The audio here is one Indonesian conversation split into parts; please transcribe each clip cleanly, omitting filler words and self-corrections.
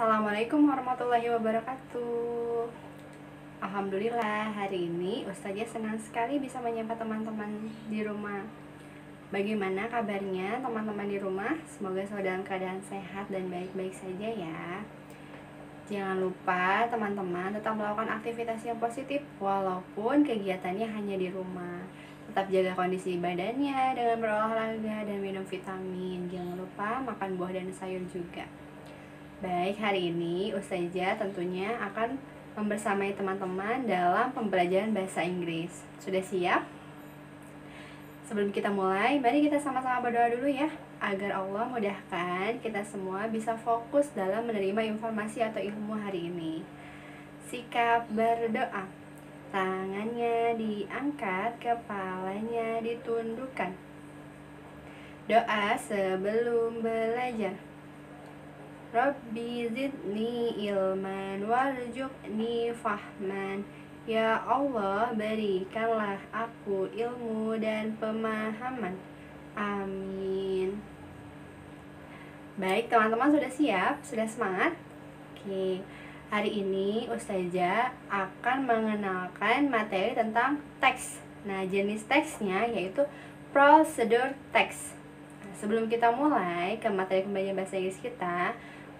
Assalamualaikum warahmatullahi wabarakatuh. Alhamdulillah, hari ini Ustazah senang sekali bisa menyapa teman-teman di rumah. Bagaimana kabarnya teman-teman di rumah? Semoga selalu dalam keadaan sehat dan baik-baik saja ya. Jangan lupa teman-teman tetap melakukan aktivitas yang positif walaupun kegiatannya hanya di rumah. Tetap jaga kondisi badannya dengan berolahraga dan minum vitamin. Jangan lupa makan buah dan sayur juga. Baik, hari ini Ustazah tentunya akan membersamai teman-teman dalam pembelajaran bahasa Inggris. Sudah siap? Sebelum kita mulai, mari kita sama-sama berdoa dulu ya, agar Allah mudahkan kita semua bisa fokus dalam menerima informasi atau ilmu hari ini. Sikap berdoa. Tangannya diangkat, kepalanya ditundukkan. Doa sebelum belajar. Rabbi zidni ilman warzuqni fahman. Ya Allah, berikanlah aku ilmu dan pemahaman. Amin. Baik teman-teman, sudah siap? Sudah semangat? Oke, hari ini Ustazah akan mengenalkan materi tentang teks. Nah, jenis teksnya yaitu prosedur teks. Sebelum kita mulai ke materi pembelajaran bahasa Inggris kita,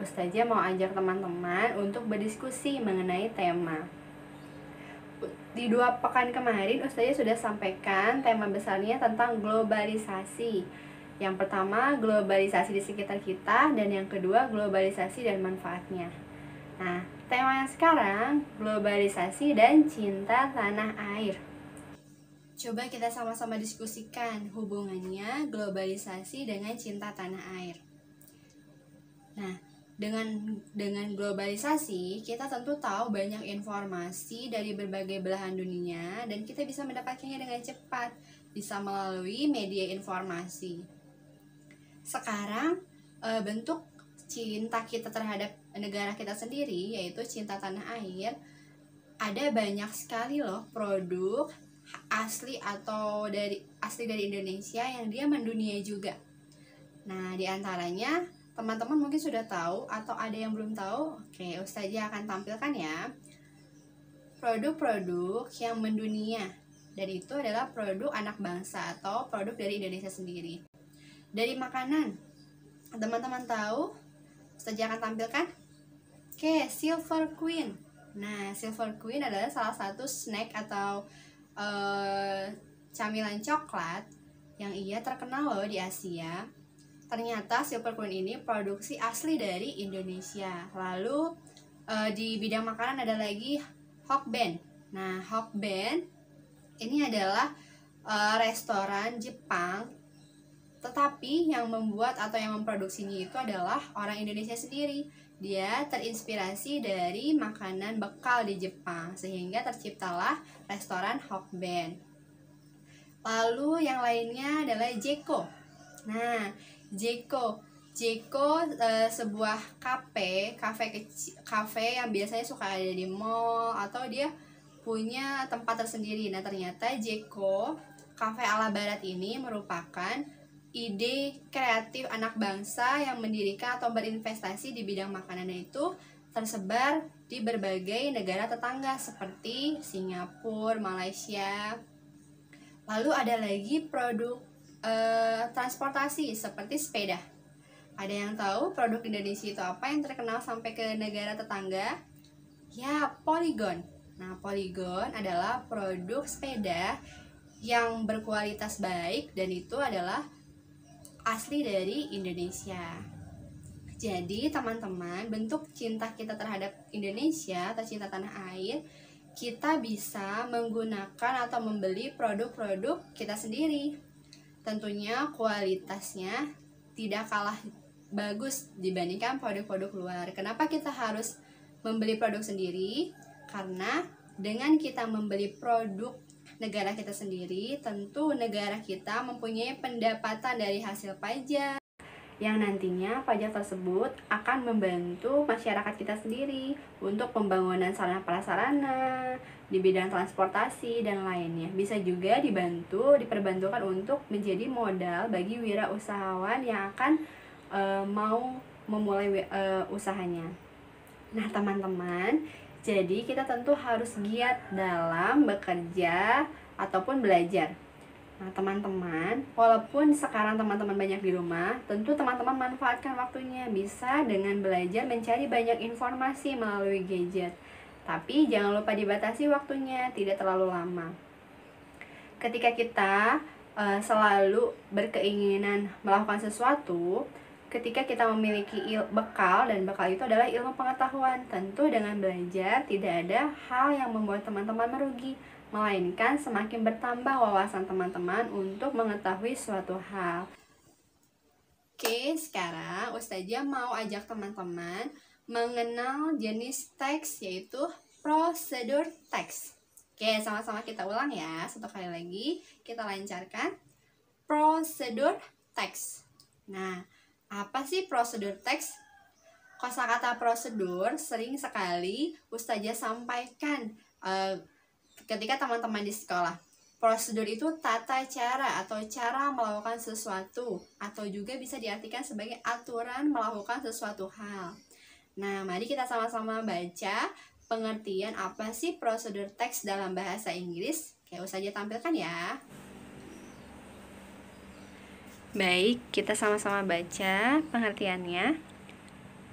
Ustazah mau ajak teman-teman untuk berdiskusi mengenai tema. Di 2 pekan kemarin Ustazah sudah sampaikan tema besarnya tentang globalisasi. Yang pertama, globalisasi di sekitar kita, dan yang kedua, globalisasi dan manfaatnya. Nah, tema yang sekarang, globalisasi dan cinta tanah air. Coba kita sama-sama diskusikan hubungannya globalisasi dengan cinta tanah air. Nah, dengan globalisasi, kita tentu tahu banyak informasi dari berbagai belahan dunia dan kita bisa mendapatkannya dengan cepat, bisa melalui media informasi. Sekarang, bentuk cinta kita terhadap negara kita sendiri, yaitu cinta tanah air, ada banyak sekali loh produk asli dari Indonesia yang dia mendunia juga. Nah, diantaranya teman-teman mungkin sudah tahu atau ada yang belum tahu. Oke, Ustazah akan tampilkan ya produk-produk yang mendunia, dan itu adalah produk anak bangsa atau produk dari Indonesia sendiri. Dari makanan, teman-teman tahu Ustazah akan tampilkan? Oke, Silver Queen. Nah, Silver Queen adalah salah satu snack atau camilan coklat yang ia terkenal loh di Asia. Ternyata Silver Queen ini produksi asli dari Indonesia. Lalu di bidang makanan ada lagi Hokben. Nah, Hokben ini adalah restoran Jepang, tetapi yang membuat atau yang memproduksinya itu adalah orang Indonesia sendiri. Dia terinspirasi dari makanan bekal di Jepang, sehingga terciptalah restoran Hokben. Lalu yang lainnya adalah Jeko. Nah, Jeko sebuah kafe yang biasanya suka ada di mall atau dia punya tempat tersendiri. Nah, ternyata Jeko kafe ala barat ini merupakan ide kreatif anak bangsa yang mendirikan atau berinvestasi di bidang makanan, itu tersebar di berbagai negara tetangga seperti Singapura, Malaysia. Lalu ada lagi produk transportasi seperti sepeda. Ada yang tahu produk Indonesia itu apa yang terkenal sampai ke negara tetangga? Ya, Polygon. Nah, Polygon adalah produk sepeda yang berkualitas baik dan itu adalah asli dari Indonesia. Jadi teman-teman, bentuk cinta kita terhadap Indonesia atau cinta tanah air, kita bisa menggunakan atau membeli produk-produk kita sendiri. Tentunya kualitasnya tidak kalah bagus dibandingkan produk-produk luar. Kenapa kita harus membeli produk sendiri? Karena dengan kita membeli produk negara kita sendiri, tentu negara kita mempunyai pendapatan dari hasil pajak, yang nantinya pajak tersebut akan membantu masyarakat kita sendiri untuk pembangunan sarana prasarana di bidang transportasi dan lainnya. Bisa juga diperbantukan untuk menjadi modal bagi wirausahawan yang akan mau memulai usahanya. Nah, teman-teman, jadi kita tentu harus giat dalam bekerja ataupun belajar. Nah, teman-teman, walaupun sekarang teman-teman banyak di rumah, tentu teman-teman manfaatkan waktunya bisa dengan belajar mencari banyak informasi melalui gadget. Tapi jangan lupa dibatasi waktunya, tidak terlalu lama. Ketika kita selalu berkeinginan melakukan sesuatu, ketika kita memiliki bekal, dan bekal itu adalah ilmu pengetahuan, tentu dengan belajar tidak ada hal yang membuat teman-teman merugi, melainkan semakin bertambah wawasan teman-teman untuk mengetahui suatu hal. Oke, sekarang Ustazah mau ajak teman-teman mengenal jenis teks, yaitu prosedur teks. Oke, sama-sama kita ulang ya, satu kali lagi kita lancarkan. Prosedur teks. Nah, apa sih prosedur teks? Kosakata prosedur sering sekali Ustazah sampaikan ketika teman-teman di sekolah. Prosedur itu tata cara atau cara melakukan sesuatu, atau juga bisa diartikan sebagai aturan melakukan sesuatu hal. Nah, mari kita sama-sama baca pengertian apa sih prosedur teks dalam bahasa Inggris. Kayak Ustazah tampilkan ya. Baik, kita sama-sama baca pengertiannya.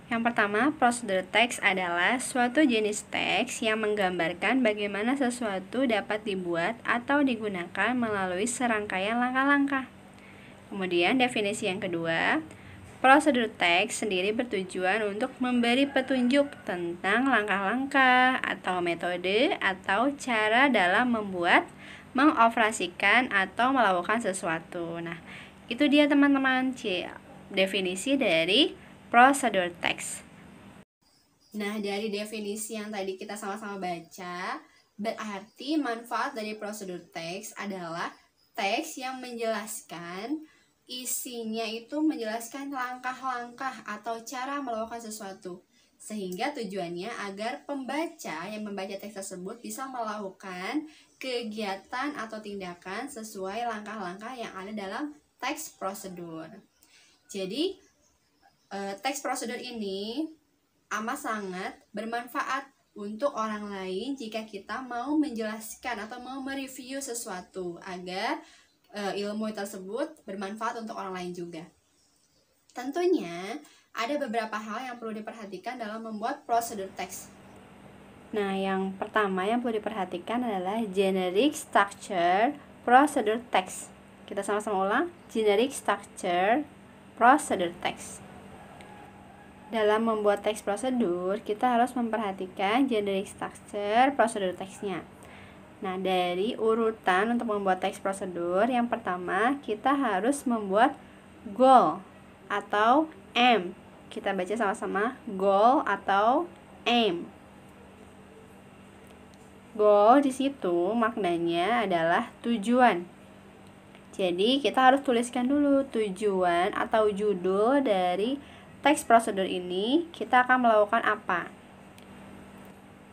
Yang pertama, prosedur teks adalah suatu jenis teks yang menggambarkan bagaimana sesuatu dapat dibuat atau digunakan melalui serangkaian langkah-langkah. Kemudian definisi yang kedua, prosedur teks sendiri bertujuan untuk memberi petunjuk tentang langkah-langkah atau metode atau cara dalam membuat, mengoperasikan, atau melakukan sesuatu. Nah, itu dia teman-teman, definisi dari prosedur teks. Nah, dari definisi yang tadi kita sama-sama baca, berarti manfaat dari prosedur teks adalah teks yang menjelaskan, isinya itu menjelaskan langkah-langkah atau cara melakukan sesuatu, sehingga tujuannya agar pembaca yang membaca teks tersebut bisa melakukan kegiatan atau tindakan sesuai langkah-langkah yang ada dalam teks prosedur. Jadi, teks prosedur ini amat sangat bermanfaat untuk orang lain jika kita mau menjelaskan atau mau mereview sesuatu agar ilmu tersebut bermanfaat untuk orang lain juga. Tentunya ada beberapa hal yang perlu diperhatikan dalam membuat prosedur teks. Nah, yang pertama yang perlu diperhatikan adalah generic structure prosedur teks. Kita sama-sama ulang, generic structure prosedur teks. Dalam membuat teks prosedur, kita harus memperhatikan generic structure prosedur teksnya. Nah, dari urutan untuk membuat teks prosedur, yang pertama kita harus membuat goal atau aim. Kita baca sama-sama, goal atau aim. Goal di situ maknanya adalah tujuan. Jadi kita harus tuliskan dulu tujuan atau judul dari teks prosedur ini, kita akan melakukan apa.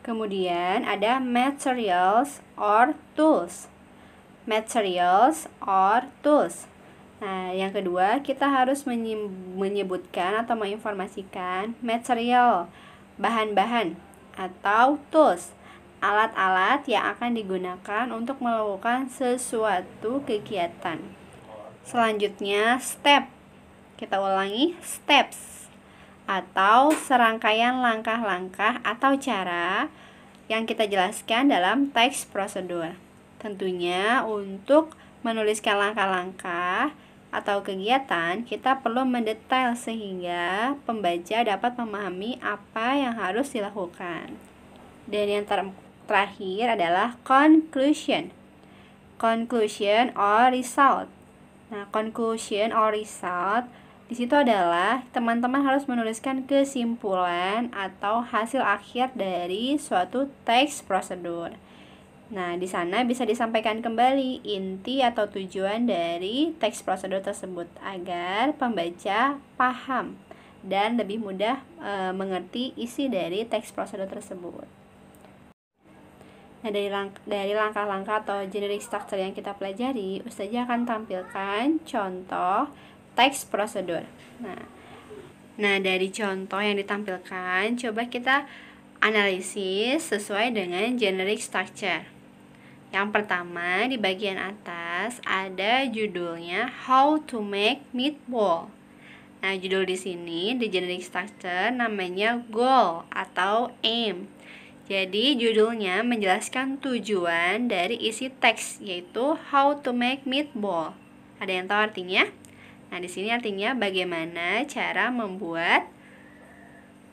Kemudian ada materials or tools. Materials or tools. Nah, yang kedua, kita harus menyebutkan atau menginformasikan material, bahan-bahan, atau tools, alat-alat yang akan digunakan untuk melakukan sesuatu kegiatan. Selanjutnya, step. Kita ulangi, steps, atau serangkaian langkah-langkah atau cara yang kita jelaskan dalam teks prosedur. Tentunya untuk menuliskan langkah-langkah atau kegiatan, kita perlu mendetail sehingga pembaca dapat memahami apa yang harus dilakukan. Dan yang terakhir adalah conclusion. Conclusion or result. Nah, conclusion or result di situ adalah teman-teman harus menuliskan kesimpulan atau hasil akhir dari suatu teks prosedur. Nah, di sana bisa disampaikan kembali inti atau tujuan dari teks prosedur tersebut agar pembaca paham dan lebih mudah mengerti isi dari teks prosedur tersebut. Nah, dari langkah-langkah atau generic structure yang kita pelajari, Ustazah akan tampilkan contoh teks prosedur. Nah, Nah, dari contoh yang ditampilkan, coba kita analisis sesuai dengan generic structure. Yang pertama, di bagian atas ada judulnya How to Make Meatball. Nah, judul di sini di generic structure namanya goal atau aim. Jadi, judulnya menjelaskan tujuan dari isi teks, yaitu How to Make Meatball. Ada yang tahu artinya? Nah, di sini artinya bagaimana cara membuat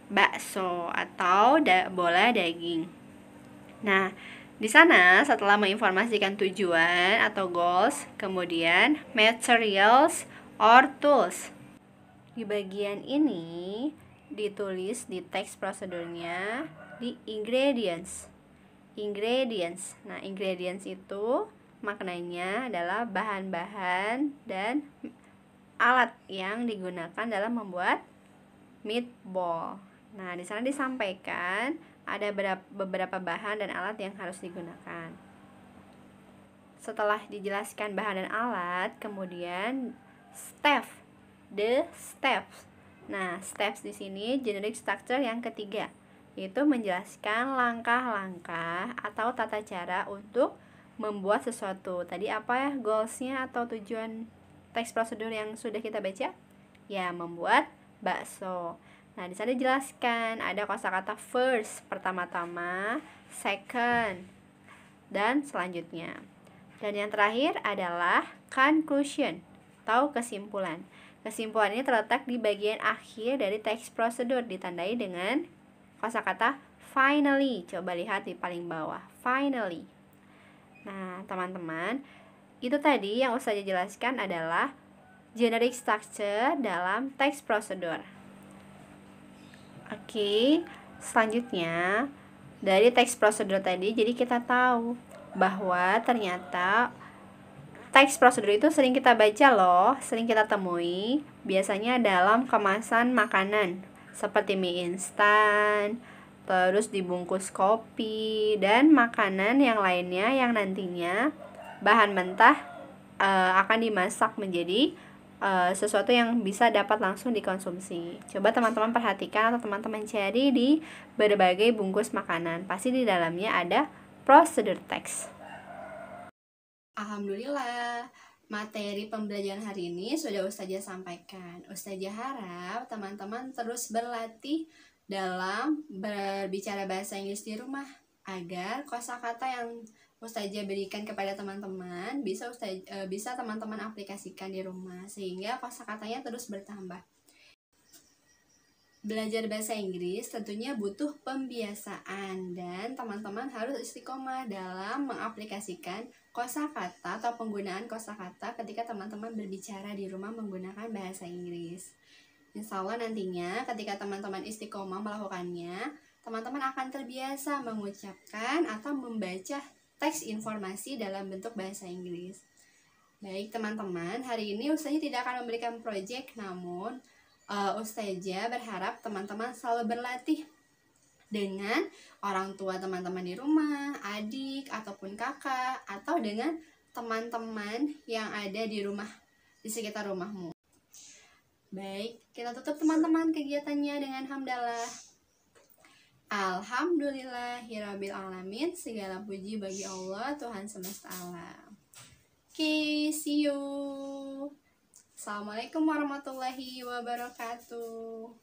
bakso atau bola daging. Nah, di sana setelah menginformasikan tujuan atau goals, kemudian materials or tools. Di bagian ini ditulis di teks prosedurnya di ingredients. Ingredients. Nah, ingredients itu maknanya adalah bahan-bahan dan alat yang digunakan dalam membuat meatball. Nah, di sana disampaikan ada beberapa bahan dan alat yang harus digunakan. Setelah dijelaskan bahan dan alat, kemudian the steps. Nah, steps di sini generic structure yang ketiga, yaitu menjelaskan langkah-langkah atau tata cara untuk membuat sesuatu. Tadi apa ya goalsnya atau tujuan teks prosedur yang sudah kita baca? Ya, membuat bakso. Nah, di sana dijelaskan ada kosakata first, pertama-tama, second, dan selanjutnya. Dan yang terakhir adalah conclusion atau kesimpulan. Kesimpulan ini terletak di bagian akhir dari teks prosedur, ditandai dengan kosakata finally. Coba lihat di paling bawah, finally. Nah, teman-teman, itu tadi yang Ustazah jelaskan adalah generic structure dalam teks prosedur. Oke, selanjutnya dari teks prosedur tadi, jadi kita tahu bahwa ternyata teks prosedur itu sering kita baca loh, sering kita temui, biasanya dalam kemasan makanan seperti mie instan, terus dibungkus kopi, dan makanan yang lainnya yang nantinya bahan mentah akan dimasak menjadi sesuatu yang bisa dapat langsung dikonsumsi. Coba teman-teman perhatikan atau teman-teman cari di berbagai bungkus makanan. Pasti di dalamnya ada prosedur teks. Alhamdulillah, materi pembelajaran hari ini sudah Ustazah sampaikan. Ustazah harap teman-teman terus berlatih dalam berbicara bahasa Inggris di rumah agar kosakata yang Ustazah berikan kepada teman-teman bisa teman-teman aplikasikan di rumah sehingga kosakatanya terus bertambah. Belajar bahasa Inggris tentunya butuh pembiasaan dan teman-teman harus istiqomah dalam mengaplikasikan kosakata atau penggunaan kosakata ketika teman-teman berbicara di rumah menggunakan bahasa Inggris. Insya Allah nantinya ketika teman-teman istiqomah melakukannya, teman-teman akan terbiasa mengucapkan atau membaca teks informasi dalam bentuk bahasa Inggris. Baik teman-teman, hari ini Ustazah tidak akan memberikan proyek, namun Ustazah berharap teman-teman selalu berlatih dengan orang tua teman-teman di rumah, adik ataupun kakak, atau dengan teman-teman yang ada di rumah, di sekitar rumahmu. Baik, kita tutup teman-teman kegiatannya dengan hamdalah. Alhamdulillahirabbil alamin, segala puji bagi Allah Tuhan semesta alam. Oke, see you. Assalamualaikum warahmatullahi wabarakatuh.